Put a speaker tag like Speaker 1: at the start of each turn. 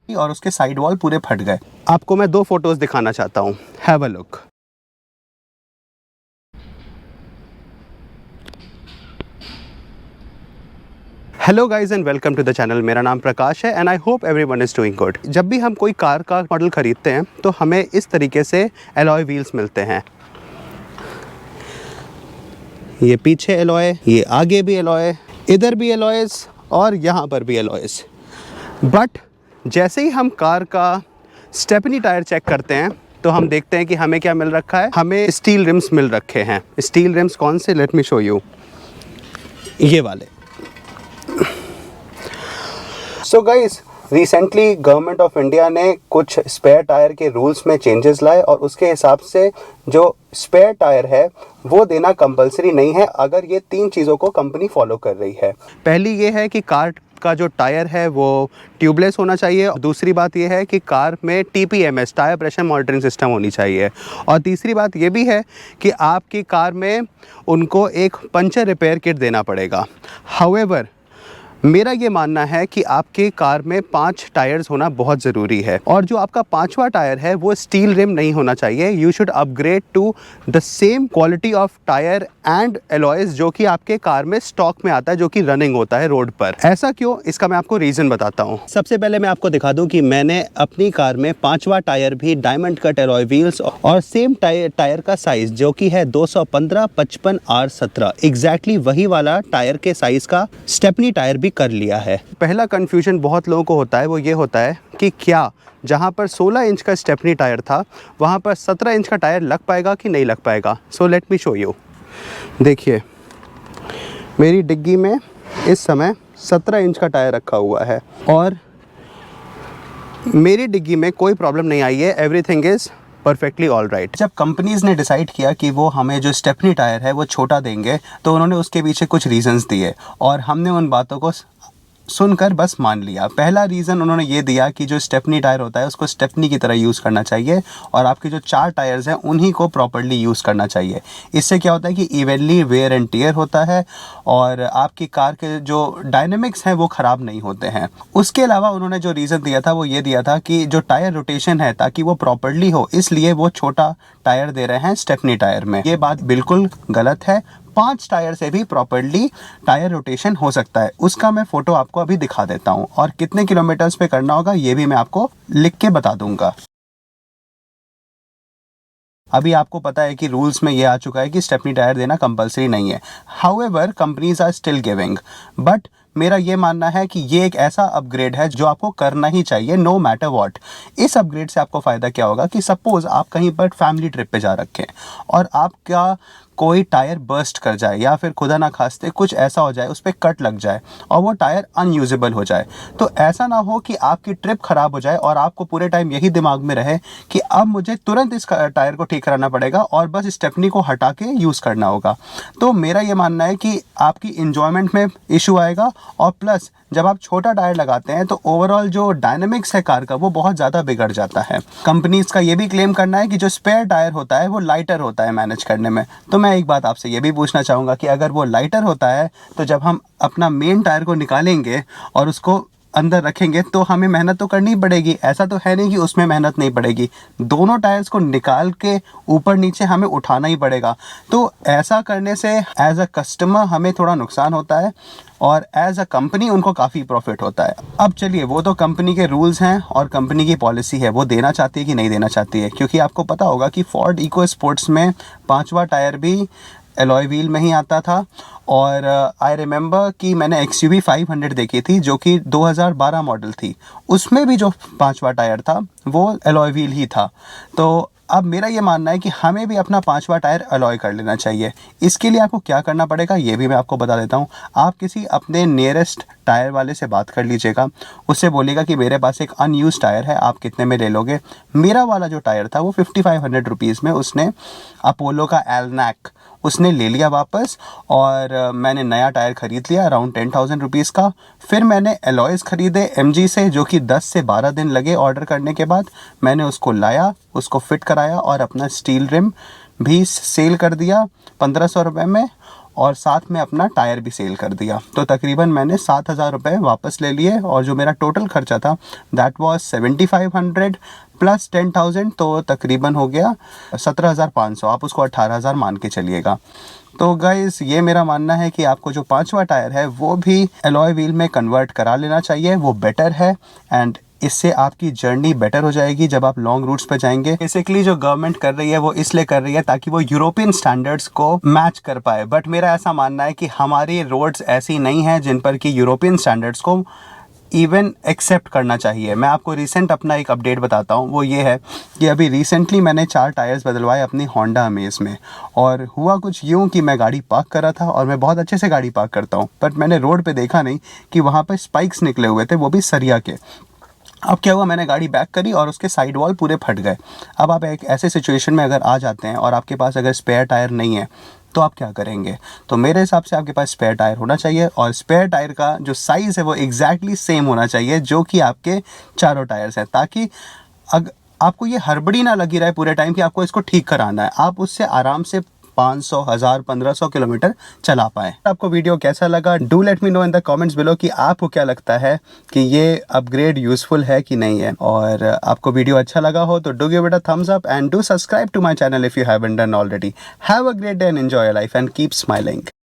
Speaker 1: और उसके side wall पूरे फट गए। आपको मैं 2 फोटोज़ दिखाना चाहता हूँ, have a look. Hello guys and welcome to the channel. मेरा नाम प्रकाश है and I hope everyone is doing good. जब भी हम कोई कार का मॉडल ख़रीदते हैं तो हमें इस तरीके से एलॉय व्हील्स मिलते हैं। ये पीछे एलॉय, ये आगे भी एलॉय, इधर भी एलॉयज़ और यहाँ पर भी एलॉयज़। बट जैसे ही हम कार का स्टेपनी टायर चेक करते हैं तो हम देखते हैं कि हमें क्या मिल रखा है, हमें स्टील रिम्स मिल रखे हैं। स्टील रिम्स कौन से, लेट मी शो यू, ये वाले। So guys, recently government of India ने कुछ स्पेयर टायर के रूल्स में चेंजेस लाए और उसके हिसाब से जो स्पेयर टायर है वो देना कंपलसरी नहीं है अगर ये 3 चीज़ों को कंपनी फॉलो कर रही है। पहली ये है कि कार का जो टायर है वो ट्यूबलेस होना चाहिए। दूसरी बात ये है कि कार में TPMS, tyre pressure monitoring system होनी चाहिए। और तीसरी बात ये भी है कि आपकी कार में उनको एक पंचर रिपेयर किट देना पड़ेगा। हाउएवर, मेरा ये मानना है कि आपके कार में 5 टायर्स होना बहुत ज़रूरी है और जो आपका 5वां टायर है वो स्टील रिम नहीं होना चाहिए। You should upgrade to the same quality of tyre and alloys जो कि आपके कार में स्टॉक में आता है, जो कि रनिंग होता है रोड पर। ऐसा क्यों, इसका मैं आपको रीज़न बताता हूँ। सबसे पहले मैं आपको दिखा दूँ कि मैंने अपनी कार में 5वां टायर भी डायमंड कट एलॉय व्हील्स और सेम टायर का साइज़ जो कि है 215/55 R17, एग्जैक्टली वही वाला टायर के साइज़ का स्टेपनी टायर कर लिया है। पहला कंफ्यूजन बहुत लोगों को होता है, वो ये होता है कि क्या जहाँ पर 16 इंच का स्टेपनी टायर था वहाँ पर 17 इंच का टायर लग पाएगा कि नहीं लग पाएगा। So let me show you. देखिए, मेरी डिग्गी में इस समय 17 इंच का टायर रखा हुआ है और मेरी डिग्गी में कोई प्रॉब्लम नहीं आई है। Everything is perfectly all right. जब कंपनीज़ ने डिसाइड किया कि वो हमें जो स्टेपनी टायर है वो छोटा देंगे तो उन्होंने उसके पीछे कुछ रीज़न्स दिए और हमने उन बातों को सुनकर बस मान लिया। पहला रीज़न उन्होंने ये दिया कि जो स्टेपनी टायर होता है उसको स्टेपनी की तरह यूज़ करना चाहिए और आपके जो 4 टायर्स हैं उन्हीं को प्रॉपर्ली यूज़ करना चाहिए। इससे क्या होता है कि इवनली वेयर एंड टियर होता है और आपकी कार के जो डायनेमिक्स हैं वो ख़राब नहीं होते हैं। उसके अलावा उन्होंने जो रीज़न दिया था वो ये दिया था कि जो टायर रोटेशन है ताकि वो प्रॉपर्ली हो, इसलिए वो छोटा टायर दे रहे हैं स्टेपनी टायर में। ये बात बिल्कुल गलत है। 5 टायर से भी प्रॉपर्ली टायर रोटेशन हो सकता है। उसका मैं फ़ोटो आपको अभी दिखा देता हूँ और कितने किलोमीटर्स पे करना होगा ये भी मैं आपको लिख के बता दूंगा। अभी आपको पता है कि रूल्स में ये आ चुका है कि स्टेपनी टायर देना कंपलसरी नहीं है। However, companies are still giving, but मेरा ये मानना है कि ये एक ऐसा अपग्रेड है जो आपको करना ही चाहिए नो मैटर व्हाट। इस अपग्रेड से आपको फ़ायदा क्या होगा कि सपोज़ आप कहीं पर फैमिली ट्रिप पे जा रखे हैं और आपका कोई टायर बर्स्ट कर जाए या फिर खुदा ना खास्ते कुछ ऐसा हो जाए, उस पर कट लग जाए और वो टायर अनयूजेबल हो जाए, तो ऐसा ना हो कि आपकी ट्रिप ख़राब हो जाए और आपको पूरे टाइम यही दिमाग में रहे कि अब मुझे तुरंत इस टायर को ठीक कराना पड़ेगा और बस स्टेपनी को हटा के यूज़ करना होगा। तो मेरा ये मानना है कि आपकी इंजॉयमेंट में इशू आएगा और प्लस जब आप छोटा टायर लगाते हैं तो ओवरऑल जो डायनेमिक्स है कार का वो बहुत ज़्यादा बिगड़ जाता है। कंपनीज़ का ये भी क्लेम करना है कि जो स्पेयर टायर होता है वो लाइटर होता है मैनेज करने में। तो मैं एक बात आपसे ये भी पूछना चाहूँगा कि अगर वो लाइटर होता है तो जब हम अपना मेन टायर को निकालेंगे और उसको अंदर रखेंगे तो हमें मेहनत तो करनी पड़ेगी। ऐसा तो है नहीं कि उसमें मेहनत नहीं पड़ेगी। दोनों टायर्स को निकाल के ऊपर नीचे हमें उठाना ही पड़ेगा। तो ऐसा करने से एज अ कस्टमर हमें थोड़ा नुकसान होता है और एज अ कंपनी उनको काफ़ी प्रॉफिट होता है। अब चलिए, वो तो कंपनी के रूल्स हैं और कंपनी की पॉलिसी है, वो देना चाहती है कि नहीं देना चाहती है। क्योंकि आपको पता होगा कि फोर्ड इको स्पोर्ट्स में 5वां टायर भी एलॉय व्हील में ही आता था और आई रिमेंबर कि मैंने XUV 500 देखी थी जो कि 2012 मॉडल थी, उसमें भी जो 5वां टायर था वो एलॉय व्हील ही था। तो अब मेरा ये मानना है कि हमें भी अपना 5वां टायर अलॉय कर लेना चाहिए। इसके लिए आपको क्या करना पड़ेगा ये भी मैं आपको बता देता हूँ। आप किसी अपने नियरेस्ट टायर वाले से बात कर लीजिएगा, उससे बोलिएगा कि मेरे पास एक अनयूज़ टायर है, आप कितने में ले लोगे। मेरा वाला जो टायर था वो 5500 रुपीज़ में उसने अपोलो का एलनैक उसने ले लिया वापस और मैंने नया टायर ख़रीद लिया अराउंड 10,000 रुपीज़ का। फिर मैंने एलॉयज़ ख़रीदे MG से जो कि 10 से 12 दिन लगे ऑर्डर करने के बाद। मैंने उसको लाया, उसको फिट कराया और अपना स्टील रिम भी सेल कर दिया 1500 रुपये में और साथ में अपना टायर भी सेल कर दिया। तो तकरीबन मैंने 7,000 रुपये वापस ले लिए और जो मेरा टोटल खर्चा था दैट वाज 7,500 प्लस 10,000, तो तकरीबन हो गया 17,500। आप उसको 18,000 मान के चलिएगा। तो गाइस ये मेरा मानना है कि आपको जो 5वां टायर है वो भी एलॉय व्हील में कन्वर्ट करा लेना चाहिए, वो बेटर है एंड इससे आपकी जर्नी बेटर हो जाएगी जब आप लॉन्ग रूट्स पे जाएंगे। बेसिकली जो गवर्नमेंट कर रही है वो इसलिए कर रही है ताकि वो यूरोपियन स्टैंडर्ड्स को मैच कर पाए, बट मेरा ऐसा मानना है कि हमारी रोड्स ऐसी नहीं हैं जिन पर कि यूरोपियन स्टैंडर्ड्स को इवन एक्सेप्ट करना चाहिए। मैं आपको रिसेंट अपना एक अपडेट बताता हूँ, वो ये है कि अभी रिसेंटली मैंने 4 टायर्स बदलवाए अपनी होंडा अमेज में, और हुआ कुछ यूँ कि मैं गाड़ी पार्क कर रहा था और मैं बहुत अच्छे से गाड़ी पार्क करता हूँ, बट मैंने रोड पे देखा नहीं कि वहाँ पे स्पाइक्स निकले हुए थे, वो भी सरिया के। अब क्या हुआ, मैंने गाड़ी बैक करी और उसके साइड वॉल पूरे फट गए। अब आप एक ऐसे सिचुएशन में अगर आ जाते हैं और आपके पास अगर स्पेयर टायर नहीं है तो आप क्या करेंगे? तो मेरे हिसाब से आपके पास स्पेयर टायर होना चाहिए और स्पेयर टायर का जो साइज़ है वो एग्जैक्टली सेम होना चाहिए जो कि आपके चारों टायर्स हैं, ताकि आपको ये हड़बड़ी ना लगी रहे पूरे टाइम कि आपको इसको ठीक कराना है। आप उससे आराम से 500, 1000, 1500 किलोमीटर चला पाए। आपको वीडियो कैसा लगा? Do let me know in the comments below कि आपको क्या लगता है कि ये अपग्रेड यूजफुल है कि नहीं है। और आपको वीडियो अच्छा लगा हो तो do give it a thumbs up and do subscribe to my channel if you haven't done already. Have a great day and enjoy your life and keep smiling.